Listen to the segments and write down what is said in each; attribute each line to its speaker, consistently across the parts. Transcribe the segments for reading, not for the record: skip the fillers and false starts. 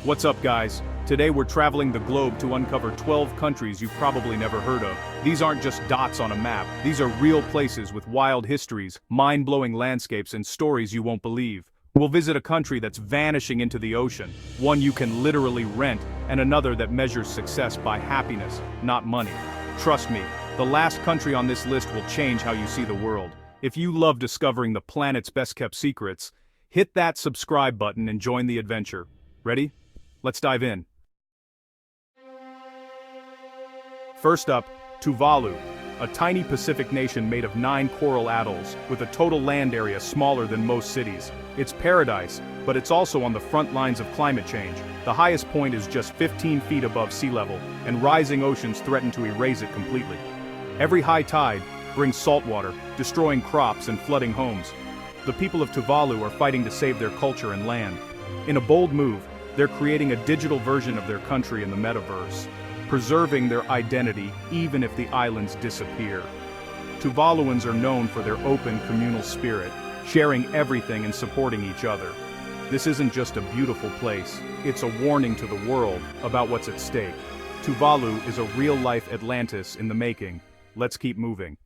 Speaker 1: What's up, guys? Today we're traveling the globe to uncover 12 countries you've probably never heard of. These aren't just dots on a map, these are real places with wild histories, mind-blowing landscapes and stories you won't believe. We'll visit a country that's vanishing into the ocean, one you can literally rent, and another that measures success by happiness, not money. Trust me, the last country on this list will change how you see the world. If you love discovering the planet's best-kept secrets, hit that subscribe button and join the adventure. Ready? Let's dive in. First up, Tuvalu, a tiny Pacific nation made of 9 coral atolls, with a total land area smaller than most cities. It's paradise, but it's also on the front lines of climate change. The highest point is just 15 feet above sea level, and rising oceans threaten to erase it completely. Every high tide brings salt water, destroying crops and flooding homes. The people of Tuvalu are fighting to save their culture and land. In a bold move, they're creating a digital version of their country in the metaverse, preserving their identity even if the islands disappear. Tuvaluans are known for their open communal spirit, sharing everything and supporting each other. This isn't just a beautiful place, it's a warning to the world about what's at stake. Tuvalu is a real-life Atlantis in the making. Let's keep moving.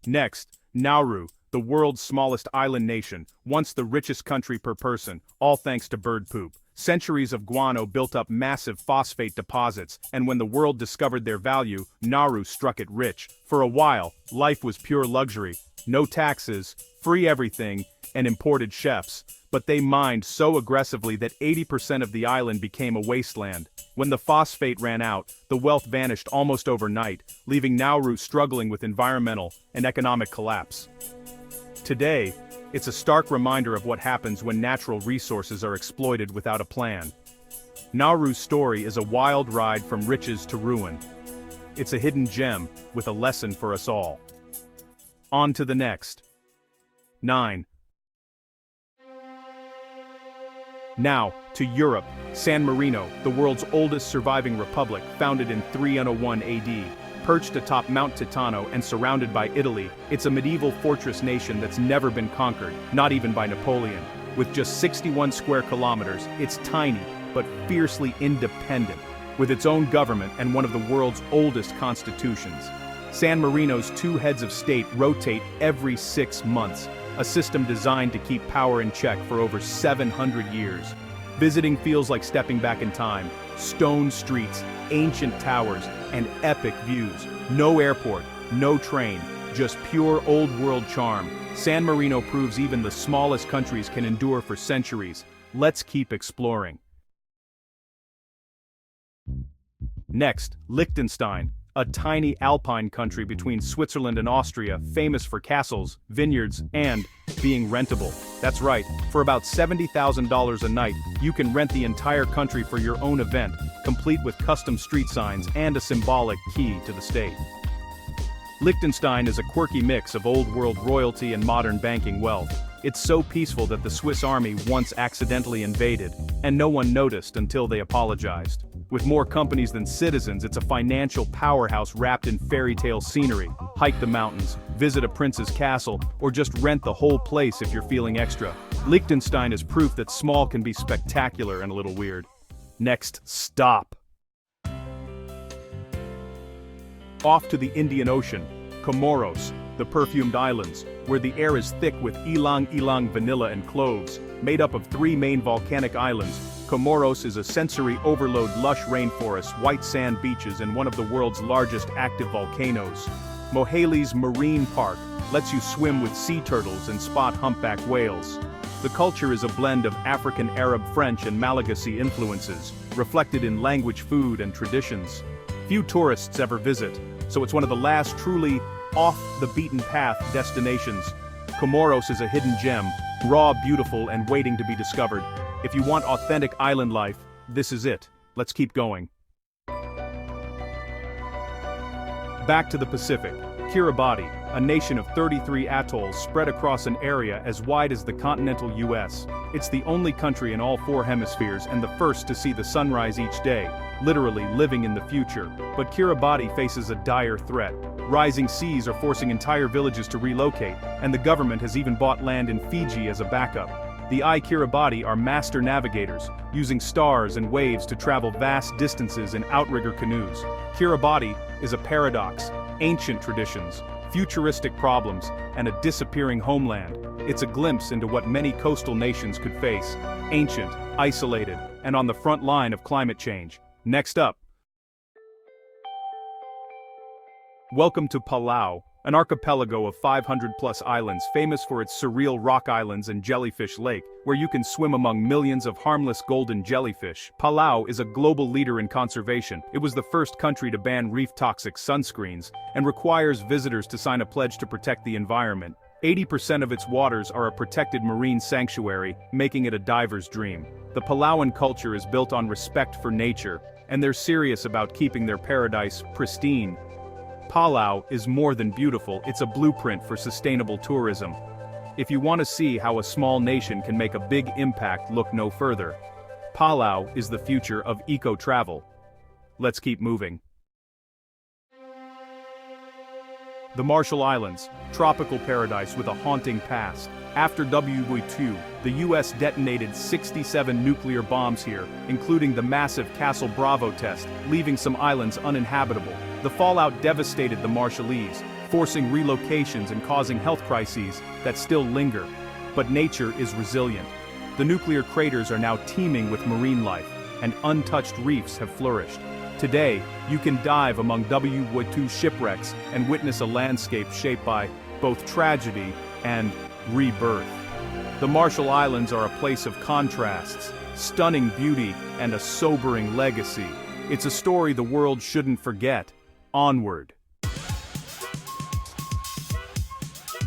Speaker 1: Next, Nauru, the world's smallest island nation, once the richest country per person, all thanks to bird poop. Centuries of guano built up massive phosphate deposits, and when the world discovered their value, Nauru struck it rich. For a while, life was pure luxury. No taxes, free everything, and imported chefs. But they mined so aggressively that 80% of the island became a wasteland. When the phosphate ran out, the wealth vanished almost overnight, leaving Nauru struggling with environmental and economic collapse. Today, it's a stark reminder of what happens when natural resources are exploited without a plan. Nauru's story is a wild ride from riches to ruin. It's a hidden gem with a lesson for us all. On to the next. 9. Now, to Europe, San Marino, the world's oldest surviving republic, founded in 301 AD. Perched atop Mount Titano and surrounded by Italy, it's a medieval fortress nation that's never been conquered, not even by Napoleon. With just 61 square kilometers, it's tiny, but fiercely independent, with its own government and one of the world's oldest constitutions. San Marino's 2 heads of state rotate every 6 months, a system designed to keep power in check for over 700 years. Visiting feels like stepping back in time. Stone streets, ancient towers, and epic views. No airport, no train, just pure old-world charm. San Marino proves even the smallest countries can endure for centuries. Let's keep exploring. Next, Liechtenstein, a tiny alpine country between Switzerland and Austria, famous for castles, vineyards, and being rentable. That's right, for about $70,000 a night, you can rent the entire country for your own event, complete with custom street signs and a symbolic key to the state. Liechtenstein is a quirky mix of old-world royalty and modern banking wealth. It's so peaceful that the Swiss army once accidentally invaded, and no one noticed until they apologized. With more companies than citizens, it's a financial powerhouse wrapped in fairy tale scenery. Hike the mountains, visit a prince's castle, or just rent the whole place if you're feeling extra. Liechtenstein is proof that small can be spectacular and a little weird. Next stop. Off to the Indian Ocean, Comoros, the perfumed islands, where the air is thick with ylang-ylang vanilla and cloves. Made up of 3 main volcanic islands, Comoros is a sensory overload, lush rainforests, white sand beaches, and one of the world's largest active volcanoes. Moheli's Marine Park lets you swim with sea turtles and spot humpback whales. The culture is a blend of African, Arab, French, and Malagasy influences, reflected in language, food, and traditions. Few tourists ever visit, so it's one of the last truly off-the-beaten-path destinations. Comoros is a hidden gem, raw, beautiful, and waiting to be discovered. If you want authentic island life, this is it. Let's keep going. Back to the Pacific. Kiribati, a nation of 33 atolls spread across an area as wide as the continental US. It's the only country in all 4 hemispheres and the first to see the sunrise each day, literally living in the future. But Kiribati faces a dire threat. Rising seas are forcing entire villages to relocate, and the government has even bought land in Fiji as a backup. The Kiribati are master navigators, using stars and waves to travel vast distances in outrigger canoes. Kiribati is a paradox, ancient traditions, futuristic problems, and a disappearing homeland. It's a glimpse into what many coastal nations could face, ancient, isolated, and on the front line of climate change. Next up. Welcome to Palau, an archipelago of 500-plus islands famous for its surreal rock islands and jellyfish lake, where you can swim among millions of harmless golden jellyfish. Palau is a global leader in conservation. It was the first country to ban reef-toxic sunscreens, and requires visitors to sign a pledge to protect the environment. 80% of its waters are a protected marine sanctuary, making it a diver's dream. The Palauan culture is built on respect for nature, and they're serious about keeping their paradise pristine. Palau is more than beautiful, it's a blueprint for sustainable tourism. If you want to see how a small nation can make a big impact, look no further. Palau is the future of eco-travel. Let's keep moving. The Marshall Islands, tropical paradise with a haunting past. After World War II, the US detonated 67 nuclear bombs here, including the massive Castle Bravo test, leaving some islands uninhabitable. The fallout devastated the Marshallese, forcing relocations and causing health crises that still linger. But nature is resilient. The nuclear craters are now teeming with marine life, and untouched reefs have flourished. Today, you can dive among World War II shipwrecks and witness a landscape shaped by both tragedy and rebirth. The Marshall Islands are a place of contrasts, stunning beauty, and a sobering legacy. It's a story the world shouldn't forget. Onward.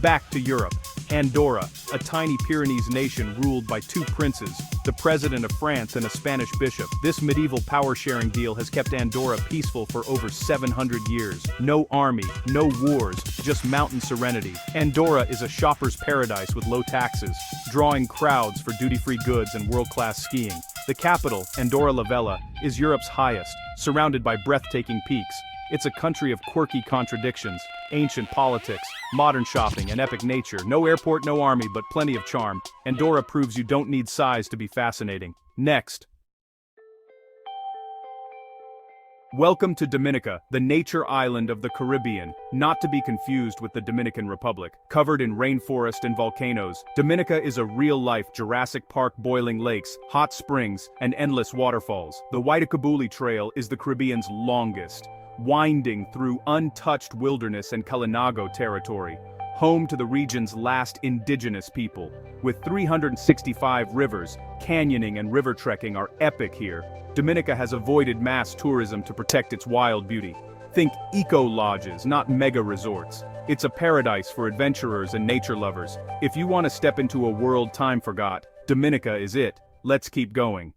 Speaker 1: Back to Europe. Andorra, a tiny Pyrenees nation ruled by two princes, the president of France and a Spanish bishop. This medieval power-sharing deal has kept Andorra peaceful for over 700 years. No army, no wars, just mountain serenity. Andorra is a shopper's paradise with low taxes, drawing crowds for duty-free goods and world-class skiing. The capital, Andorra la Vella, is Europe's highest, surrounded by breathtaking peaks. It's a country of quirky contradictions, ancient politics, modern shopping, and epic nature. No airport, no army, but plenty of charm. Andorra proves you don't need size to be fascinating. Next. Welcome to Dominica, the nature island of the Caribbean, not to be confused with the Dominican Republic. Covered in rainforest and volcanoes, Dominica is a real-life Jurassic Park boiling lakes, hot springs, and endless waterfalls. The Waitakabuli Trail is the Caribbean's longest, winding through untouched wilderness and Kalinago territory, home to the region's last indigenous people. With 365 rivers, canyoning and river trekking are epic here. Dominica has avoided mass tourism to protect its wild beauty. Think eco-lodges, not mega-resorts. It's a paradise for adventurers and nature lovers. If you want to step into a world time forgot, Dominica is it. Let's keep going.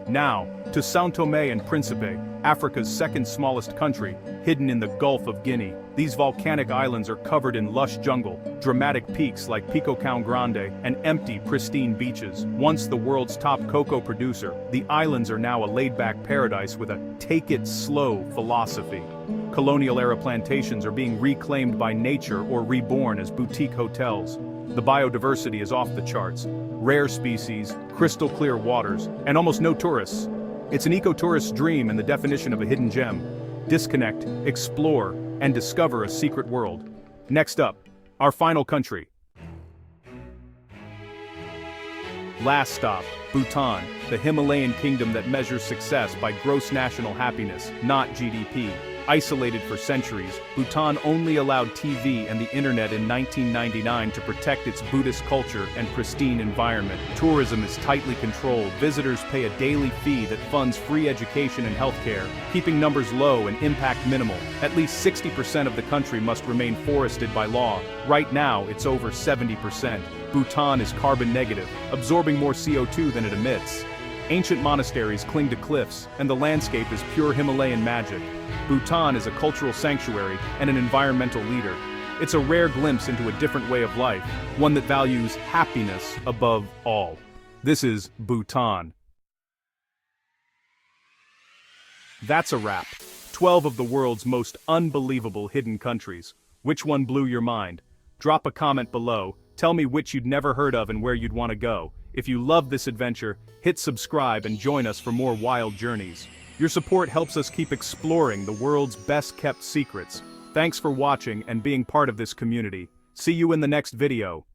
Speaker 1: Now, to São Tomé and Príncipe, Africa's second smallest country, hidden in the Gulf of Guinea. These volcanic islands are covered in lush jungle, dramatic peaks like Pico Cão Grande, and empty, pristine beaches. Once the world's top cocoa producer, the islands are now a laid-back paradise with a take-it-slow philosophy. Colonial-era plantations are being reclaimed by nature or reborn as boutique hotels. The biodiversity is off the charts. Rare species, crystal clear waters, and almost no tourists. It's an eco-tourist's dream and the definition of a hidden gem. Disconnect, explore, and discover a secret world. Next up, our final country. Last stop, Bhutan, the Himalayan kingdom that measures success by gross national happiness, not GDP. Isolated for centuries, Bhutan only allowed TV and the internet in 1999 to protect its Buddhist culture and pristine environment. Tourism is tightly controlled. Visitors pay a daily fee that funds free education and healthcare, keeping numbers low and impact minimal. At least 60% of the country must remain forested by law. Right now, it's over 70%. Bhutan is carbon negative, absorbing more CO2 than it emits. Ancient monasteries cling to cliffs, and the landscape is pure Himalayan magic. Bhutan is a cultural sanctuary and an environmental leader. It's a rare glimpse into a different way of life, one that values happiness above all. This is Bhutan. That's a wrap. 12 of the world's most unbelievable hidden countries. Which one blew your mind? Drop a comment below, Tell me which you'd never heard of and where you'd want to go. If you love this adventure, hit subscribe and join us for more wild journeys. Your support helps us keep exploring the world's best-kept secrets. Thanks for watching and being part of this community. See you in the next video.